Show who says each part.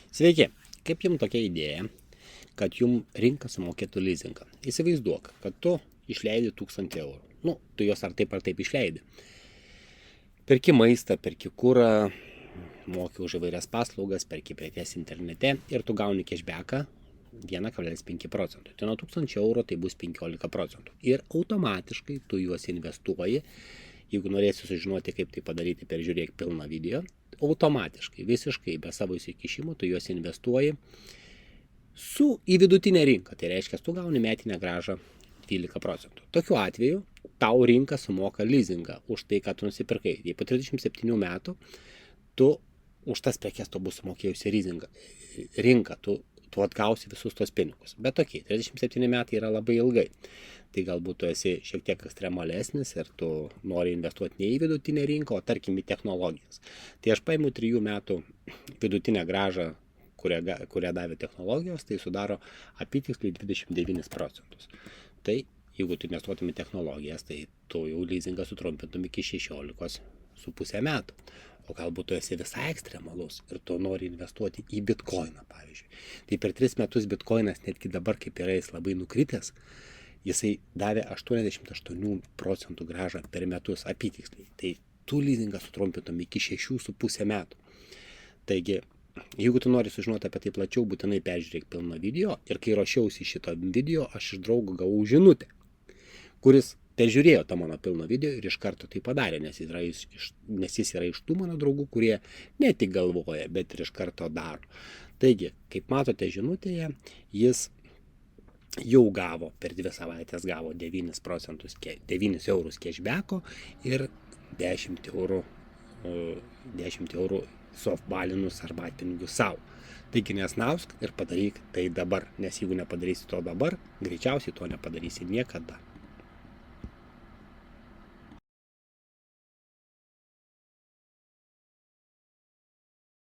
Speaker 1: Sveiki, kaip jums tokia idėja, kad jums rinka sumokėtų leasingą? Įsivaizduok, kad tu išleidi 1000 eurų. Tu juos ar taip išleidi. Perki maistą, perki kurą, moki už įvairias paslaugas, perki prekes internete ir tu gauni cashbacką 1,5 procentų. Tai nuo 1000 eurų tai bus 15 procentų. Ir automatiškai tu juos investuoji. Jeigu norėsi sužinoti, kaip tai padaryti, peržiūrėk pilną video. Automatiškai, visiškai be savo įsikišimo, tu juos investuoji į vidutinę rinką. Tai reiškia, tu gauni metinę grąžą 12 procentų. Tokiu atveju tau rinka sumoka leasingą už tai, ką tu nusipirkai. Jei po 37 metų tu už tas prekes tu bus sumokėjusi rinką, tu atgausi visus tos pinigus. Bet tokie, 37 metai yra labai ilgai. Tai galbūt tu esi šiek tiek ekstremalesnis ir tu nori investuoti ne į vidutinę rinką, o tarkim į technologijas. Tai aš paimu 3 metų vidutinę grąžą, kurią davė technologijos, tai sudaro apytiksliai 29 procentus. Tai jeigu tu investuotum į technologijas, tai tu jau leasingą sutrumpintum iki 16,5 metų. O galbūt tu esi visai ekstremalus ir tu nori investuoti į bitkoiną, pavyzdžiui. Tai per 3 metus bitkoinas, netgi dabar kaip yra jis labai nukritęs, jisai davė 88 procentų grąžą per metus apytiksliai. Tai tu leasingą sutrumpintum iki 6,5 metų. Taigi, jeigu tu nori sužinoti apie tai plačiau, būtinai peržiūrėk pilną video. Ir kai ruošiausi šito video, aš iš draugo gavau žinutę, kuris peržiūrėjo tą mano pilną video ir iš karto tai padarė, nes jis yra iš tų mano draugų, kurie ne tik galvoja, bet ir iš karto daro. Taigi, kaip matote žinutėje, jis jau gavo, per 2 savaitės gavo 9 eurus cashbacko ir 10 eurų softbalinus arbatpinigius savo. Taigi nesnausk ir padaryk tai dabar, nes jeigu nepadarysi to dabar, greičiausiai to nepadarysi niekada.